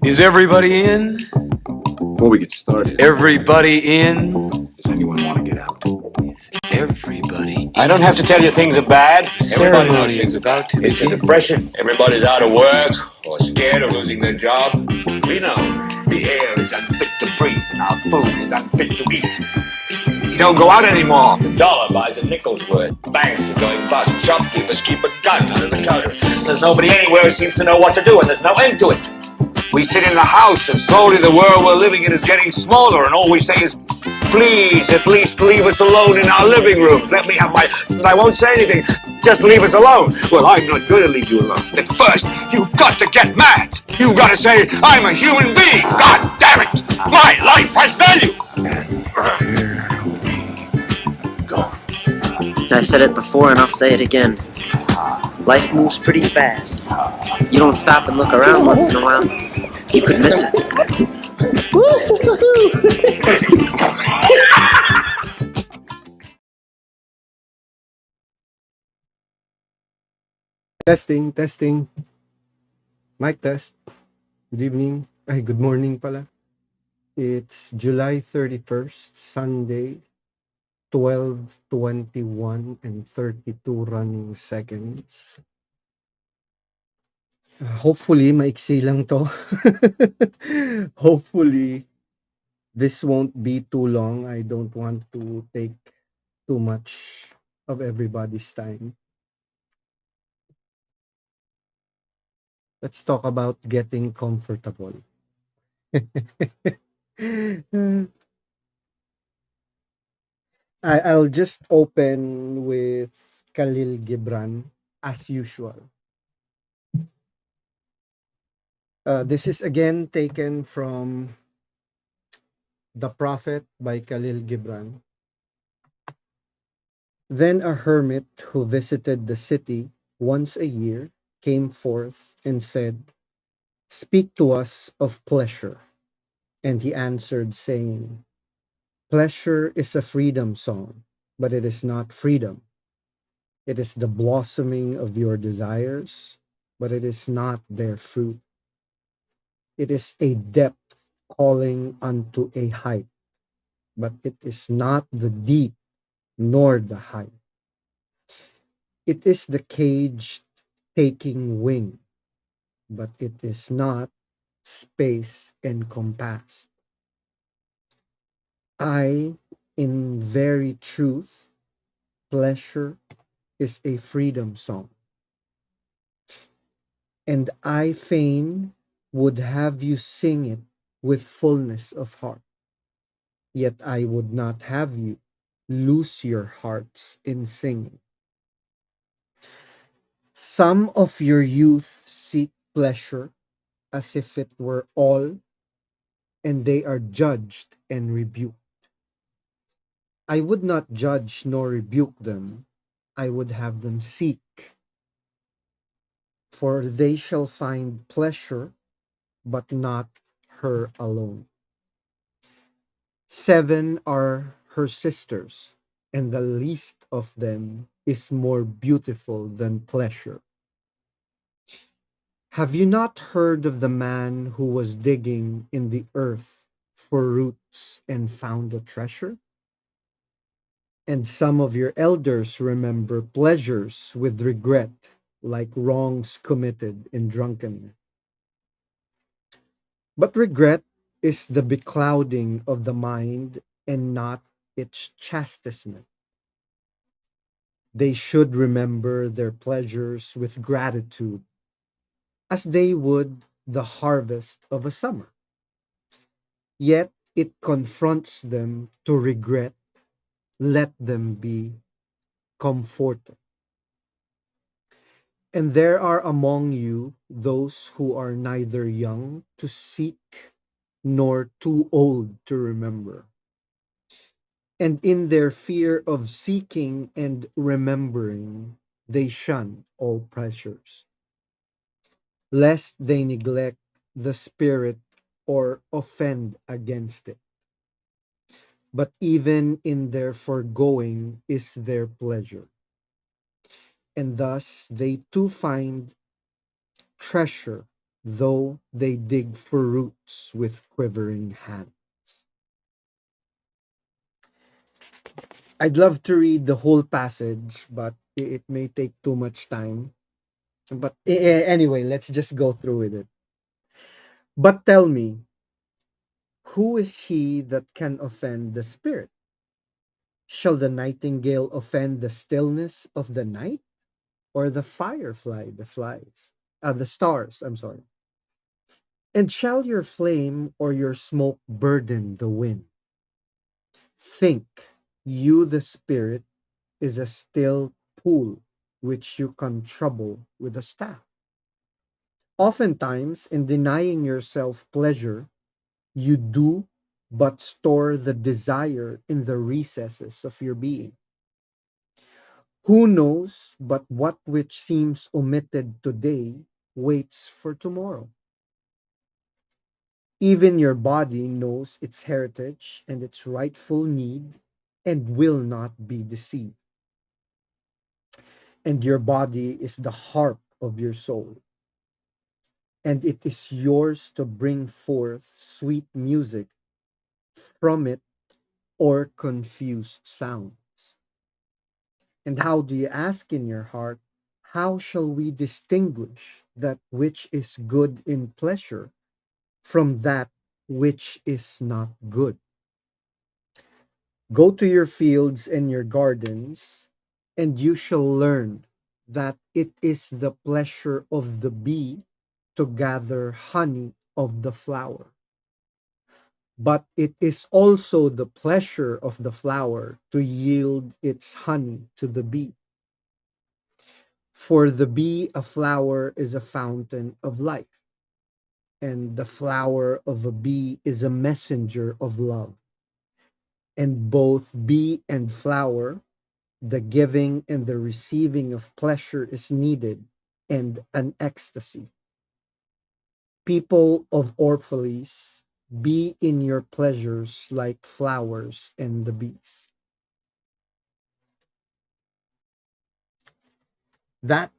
Is everybody in? Before we get started, Everybody in? does anyone want to get out? Everybody. I don't have to tell you things are bad. Everybody knows Ceremony things is are bad. about to It's a begin. depression. Everybody's out of work or scared of losing their job. We know the air is unfit to breathe and our food is unfit to eat. We don't go out anymore. The dollar buys a nickel's worth. Banks are going bust. Shopkeepers keep a gun under the counter. There's nobody anywhere who seems to know what to do, and there's no end to it. We sit in the house, and slowly the world we're living in is getting smaller, and all we say is, please, at least leave us alone in our living rooms. Let me have my... I won't say anything. Just leave us alone. Well, I'm not going to leave you alone. At first, you've got to get mad. You've got to say, I'm a human being. God damn it. My life has value. Go. I said it before and I'll say it again. Life moves pretty fast. You don't stop and look around once in a while, you could miss it. Testing, testing. Mic test. Good evening. Ay, good morning pala. It's July 31st, Sunday, 12:21 and 32 running seconds. Hopefully, maiksi lang to. Hopefully, this won't be too long. I don't want to take too much of everybody's time. Let's talk about getting comfortable. I'll just open with Khalil Gibran as usual. This is again taken from The Prophet by Khalil Gibran. Then a hermit who visited the city once a year came forth and said, "Speak to us of pleasure." And he answered, saying, "Pleasure is a freedom song, but it is not freedom. It is the blossoming of your desires, but it is not their fruit. It is a depth calling unto a height, but it is not the deep nor the height. It is the cage taking wing, but it is not space encompassed. I, in very truth, pleasure is a freedom song, and I fain would have you sing it with fullness of heart. Yet I would not have you lose your hearts in singing. Some of your youth seek pleasure as if it were all, and they are judged and rebuked. I would not judge nor rebuke them, I would have them seek, for they shall find pleasure, but not her alone. 7 are her sisters, and the least of them is more beautiful than pleasure. Have you not heard of the man who was digging in the earth for roots and found a treasure? And some of your elders remember pleasures with regret, like wrongs committed in drunkenness. But regret is the beclouding of the mind and not its chastisement. They should remember their pleasures with gratitude, as they would the harvest of a summer. Yet it confronts them to regret. Let them be comforted. And there are among you those who are neither young to seek nor too old to remember. And in their fear of seeking and remembering, they shun all pleasures, lest they neglect the spirit or offend against it. But even in their foregoing is their pleasure. And thus they too find treasure though they dig for roots with quivering hands. I'd love to read the whole passage, but it may take too much time. But anyway, let's just go through with it. But tell me, who is he that can offend the spirit? Shall the nightingale offend the stillness of the night, or the firefly the flies? The stars, I'm sorry. And shall your flame or your smoke burden the wind? Think you the spirit is a still pool which you can trouble with a staff. Oftentimes, in denying yourself pleasure, you do but store the desire in the recesses of your being. Who knows but what which seems omitted today waits for tomorrow? Even your body knows its heritage and its rightful need and will not be deceived. And your body is the harp of your soul, and it is yours to bring forth sweet music from it or confused sounds. And how do you ask in your heart, how shall we distinguish that which is good in pleasure from that which is not good? Go to your fields and your gardens, and you shall learn that it is the pleasure of the bee to gather honey of the flower. But it is also the pleasure of the flower to yield its honey to the bee. For the bee, a flower is a fountain of life, and the flower of a bee is a messenger of love. And both bee and flower, the giving and the receiving of pleasure is needed, and an ecstasy. People of Orphalese, be in your pleasures like flowers and the bees. That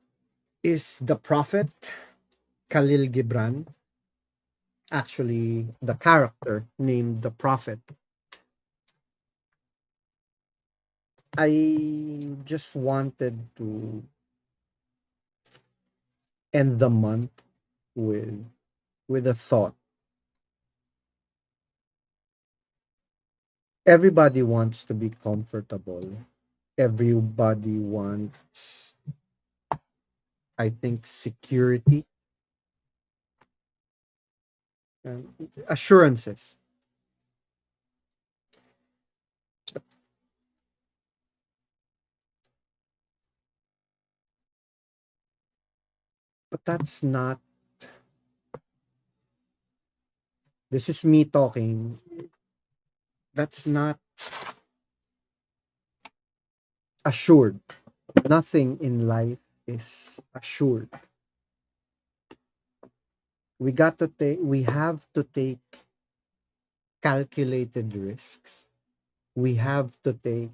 is the prophet Khalil Gibran, actually, the character named the prophet. I just wanted to end the month with a thought. Everybody wants to be comfortable. Everybody wants, I think, security, um, assurances. But that's not, this is me talking. That's not assured. Nothing in life is assured. We have to take calculated risks. We have to take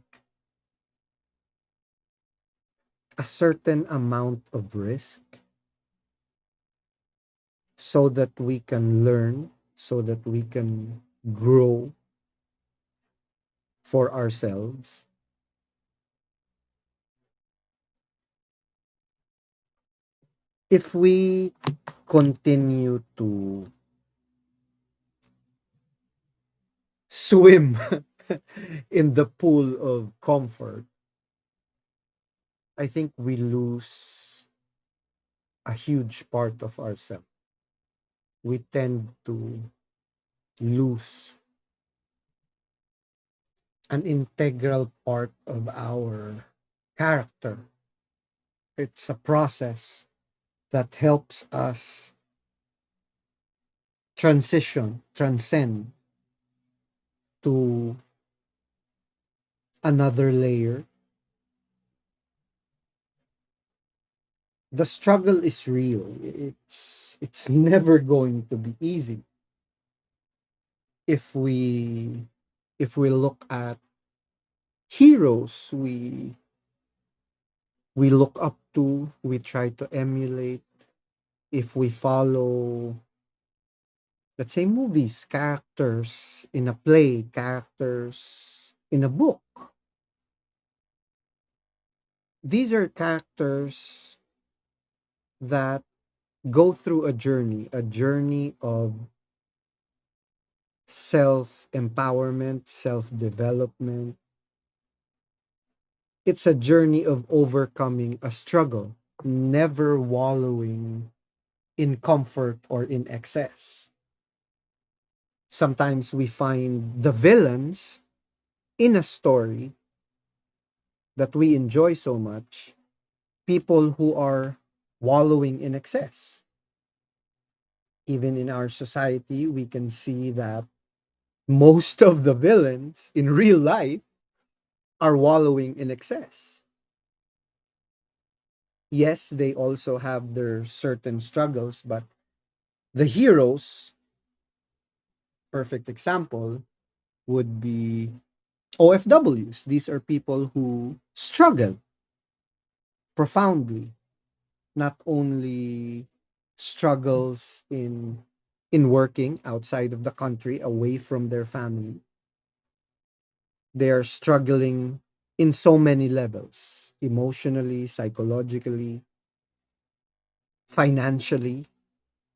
a certain amount of risk so that we can learn, so that we can grow for ourselves. If we continue to swim in the pool of comfort, I think we lose a huge part of ourselves. We tend to lose an integral part of our character. It's a process that helps us transcend to another layer. The struggle is real. It's never going to be easy. If we look at heroes we look up to, we try to emulate, if we follow, let's say, movies, characters in a play, characters in a book, these are characters that go through a journey of self empowerment, self development. It's a journey of overcoming a struggle, never wallowing in comfort or in excess. Sometimes we find the villains in a story that we enjoy so much, people who are wallowing in excess. Even in our society, we can see that most of the villains in real life are wallowing in excess. Yes, they also have their certain struggles, but the heroes, perfect example, would be OFWs. These are people who struggle profoundly, not only struggles in working outside of the country, away from their family. They are struggling in so many levels, emotionally, psychologically, financially,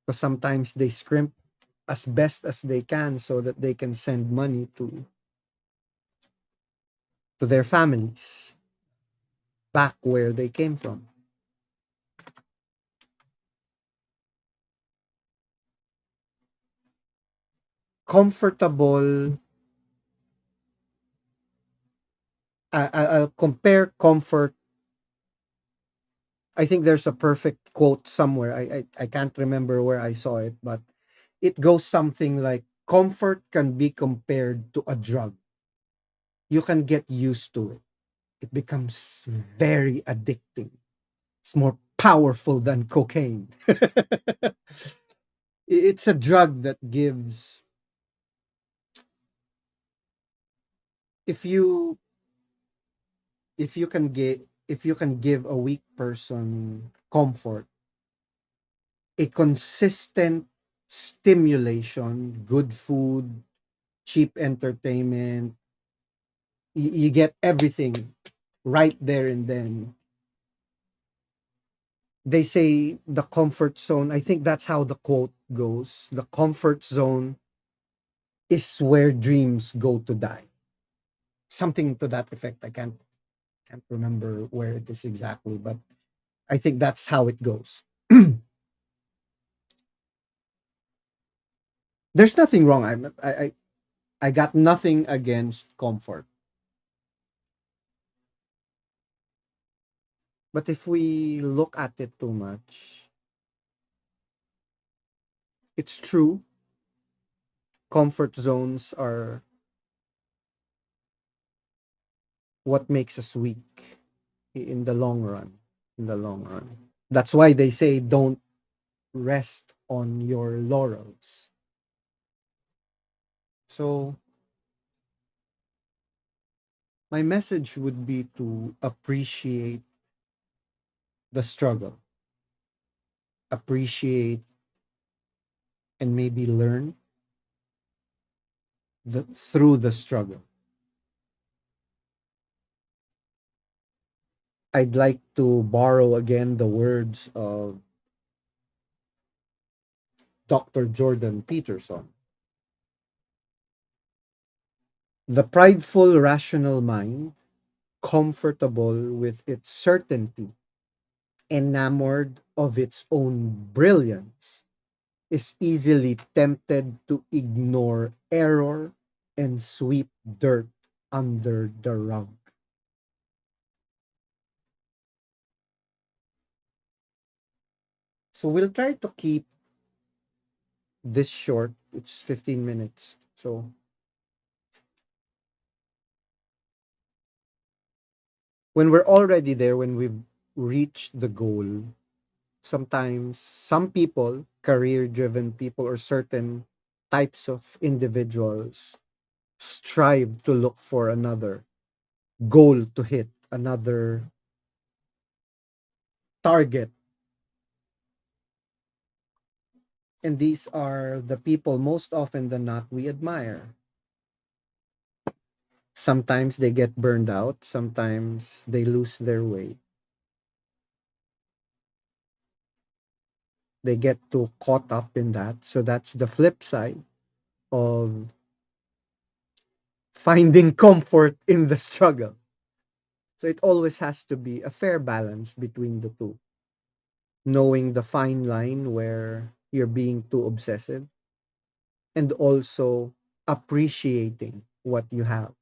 because sometimes they scrimp as best as they can so that they can send money to their families back where they came from. Comfortable, I'll compare comfort. I think there's a perfect quote somewhere. I can't remember where I saw it, but it goes something like, comfort can be compared to a drug. You can get used to it. It becomes very addicting. It's more powerful than cocaine. It's a drug that gives, if you if you can give a weak person comfort, a consistent stimulation, good food, cheap entertainment, you get everything right there and then. They say the comfort zone, I think that's how the quote goes. The comfort zone is where dreams go to die. Something to that effect. I can't remember where it is exactly, but I think that's how it goes. There's nothing wrong. I got nothing against comfort. But if we look at it too much, it's true. Comfort zones are what makes us weak in the long run. In the long run. That's why they say don't rest on your laurels. So my message would be to appreciate the struggle, appreciate and maybe learn through the struggle. I'd like to borrow again the words of Dr. Jordan Peterson. The prideful rational mind, comfortable with its certainty, enamored of its own brilliance, is easily tempted to ignore error and sweep dirt under the rug. So we'll try to keep this short. It's 15 minutes. So when we're already there, when we've reached the goal, sometimes some people, career driven people, or certain types of individuals strive to look for another goal to hit, another target And these are the people most often than not we admire. Sometimes they get burned out, sometimes they lose their way. They get too caught up in that. So that's the flip side of finding comfort in the struggle. So it always has to be a fair balance between the two, knowing the fine line where you're being too obsessive and also appreciating what you have.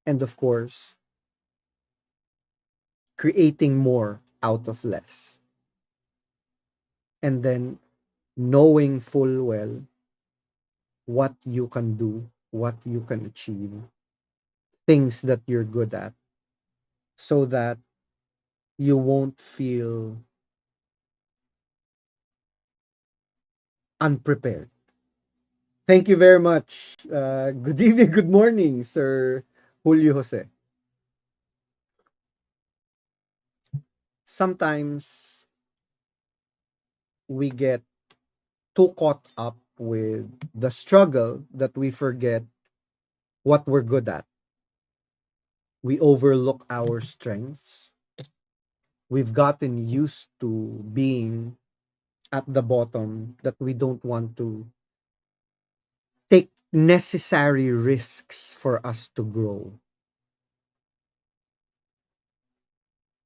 And of course, creating more out of less. And then knowing full well what you can do, what you can achieve, things that you're good at, so that you won't feel unprepared. Thank you very much. Good evening, good morning, Sir Julio Jose. Sometimes we get too caught up with the struggle that we forget what we're good at. We overlook our strengths. We've gotten used to being at the bottom that we don't want to take necessary risks for us to grow.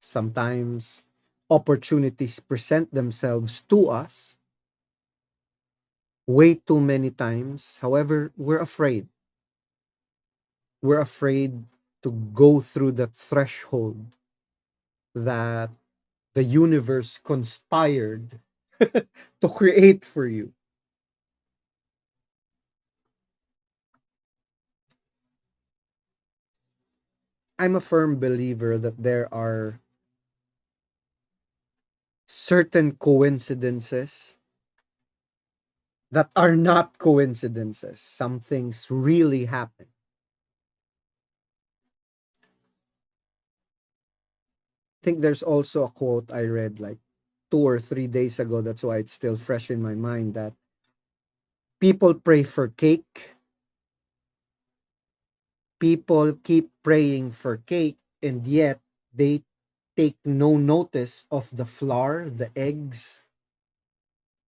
Sometimes opportunities present themselves to us way too many times. However, we're afraid. We're afraid to go through the threshold that the universe conspired to create for you. I'm a firm believer that there are certain coincidences that are not coincidences. Some things really happen. I think there's also a quote I read like 2 or 3 days ago. That's why it's still fresh in my mind that people pray for cake, people keep praying for cake, and yet they take no notice of the flour, the eggs,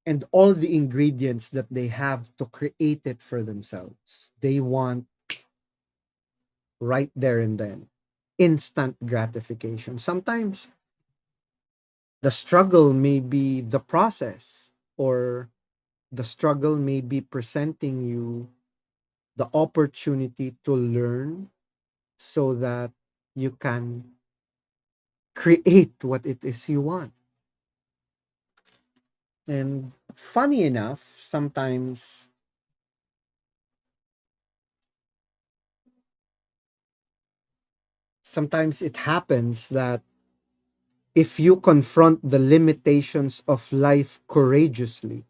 and all the ingredients that they have to create it for themselves. They want right there and then instant gratification. Sometimes the struggle may be the process, or the struggle may be presenting you the opportunity to learn so that you can create what it is you want. And funny enough, sometimes it happens that if you confront the limitations of life courageously,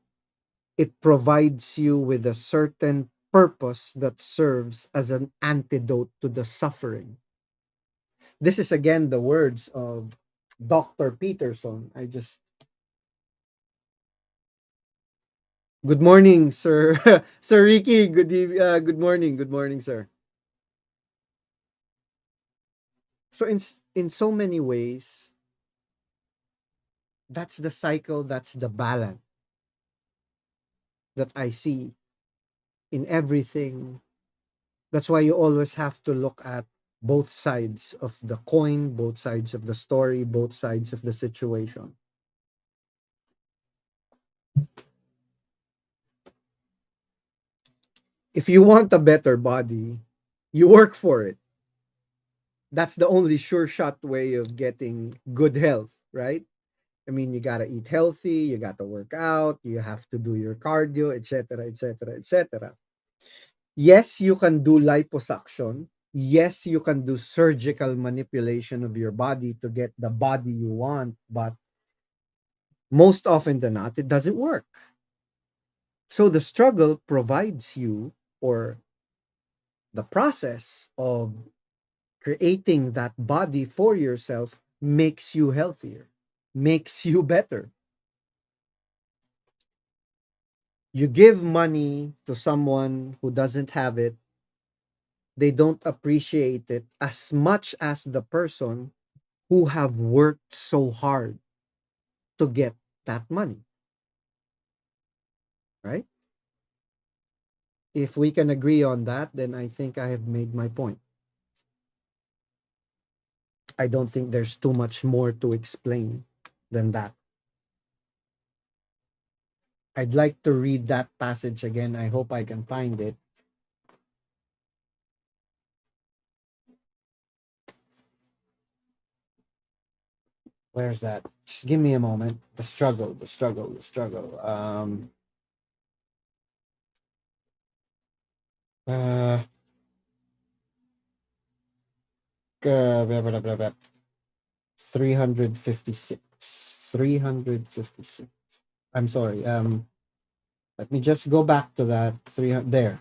it provides you with a certain purpose that serves as an antidote to the suffering. This is again the words of Dr. Peterson. Good morning, sir. Sir Ricky, good morning. Good morning, sir. So in so many ways, that's the cycle, that's the balance that I see in everything. That's why you always have to look at both sides of the coin, both sides of the story, both sides of the situation. If you want a better body, you work for it. That's the only sure shot way of getting good health, right? I mean, you gotta eat healthy, you gotta work out, you have to do your cardio, etc., etc., etc. Yes, you can do liposuction. Yes, you can do surgical manipulation of your body to get the body you want, but most often than not, it doesn't work. So the struggle provides you, or the process of creating that body for yourself makes you healthier, makes you better. You give money to someone who doesn't have it, they don't appreciate it as much as the person who have worked so hard to get that money, right? If we can agree on that, then I think I have made my point. I don't think there's too much more to explain than that. I'd like to read that passage again. I hope I can find it. Where's that? Just give me a moment. The struggle, the struggle, the struggle. Uh, blah, blah, blah, blah. 356. 356. I'm sorry. Let me just go back to that. 300 there.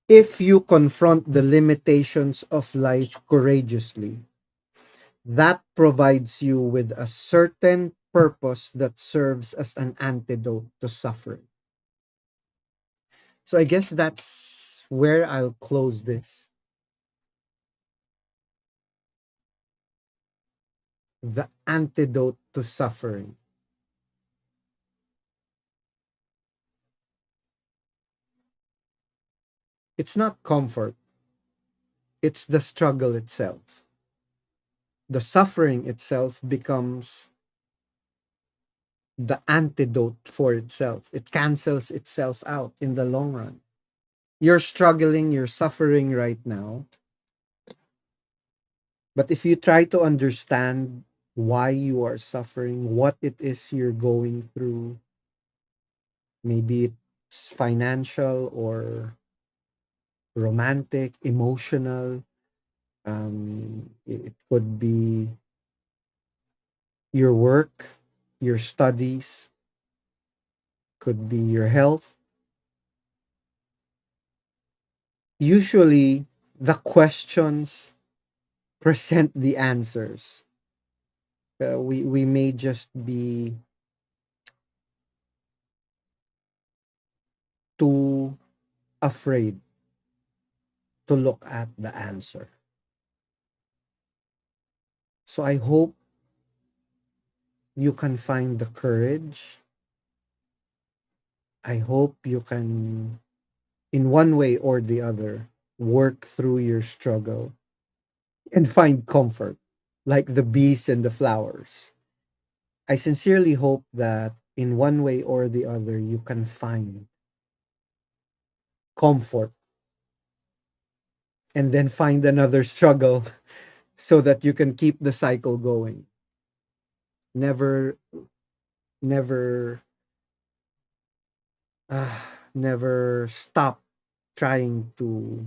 If you confront the limitations of life courageously, that provides you with a certain purpose that serves as an antidote to suffering. So I guess that's where I'll close this. The antidote to suffering. It's not comfort, it's the struggle itself. The suffering itself becomes the antidote for itself. It cancels itself out in the long run. You're struggling, you're suffering right now. But if you try to understand why you are suffering, what it is you're going through, maybe it's financial or romantic, emotional, it could be your work, your studies, could be your health. Usually, the questions present the answers. We may just be too afraid to look at the answer. So I hope you can find the courage. I hope you can, in one way or the other, work through your struggle and find comfort, like the bees and the flowers. I sincerely hope that in one way or the other, you can find comfort and then find another struggle so that you can keep the cycle going. Never, never, never stop trying to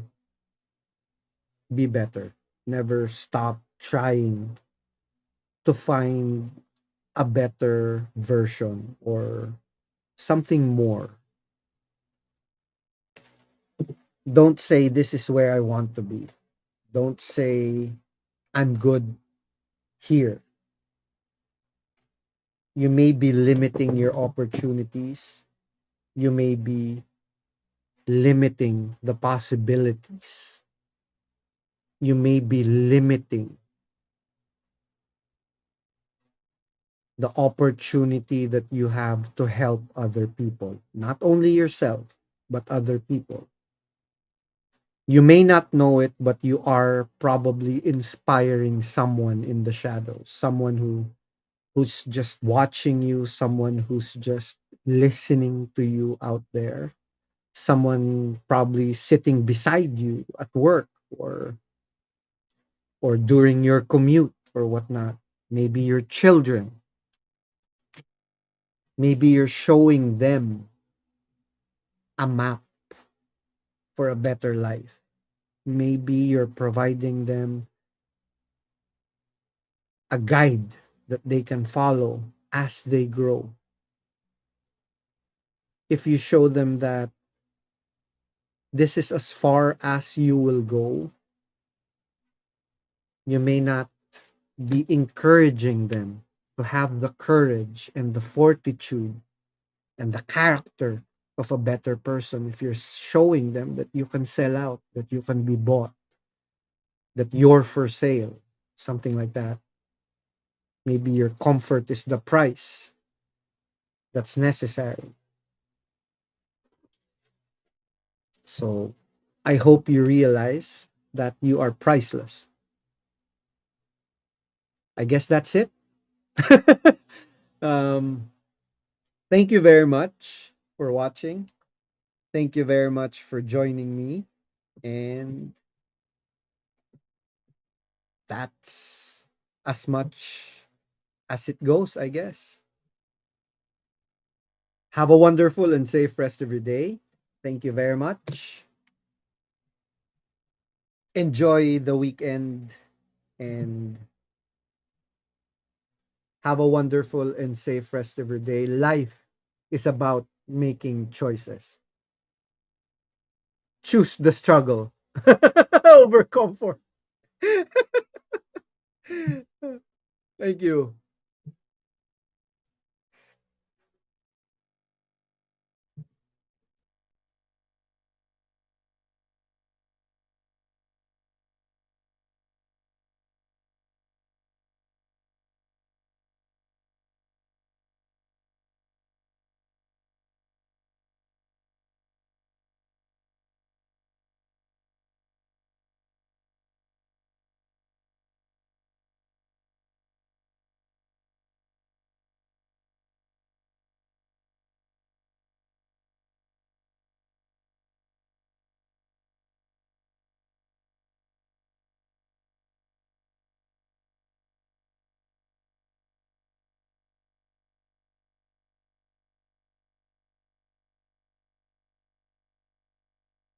be better. Never stop trying to find a better version or something more. Don't say this is where I want to be. Don't say I'm good here. You may be limiting your opportunities. You may be limiting the possibilities. You may be limiting the opportunity that you have to help other people, not only yourself, but other people. You may not know it, but you are probably inspiring someone in the shadows, someone who's just watching you, someone who's just listening to you out there, someone probably sitting beside you at work or during your commute or whatnot. Maybe your children. Maybe you're showing them a map for a better life. Maybe you're providing them a guide that they can follow as they grow. If you show them that this is as far as you will go, you may not be encouraging them to have the courage and the fortitude and the character of a better person if you're showing them that you can sell out, that you can be bought, that you're for sale, something like that. Maybe your comfort is the price that's necessary. So I hope you realize that you are priceless. I guess that's it. um, Thank you very much for watching. Thank you very much for joining me. And that's as much as it goes, I guess. Have a wonderful and safe rest of your day. Thank you very much. Enjoy the weekend and have a wonderful and safe rest of your day. Life is about making choices. Choose the struggle over comfort. Thank you.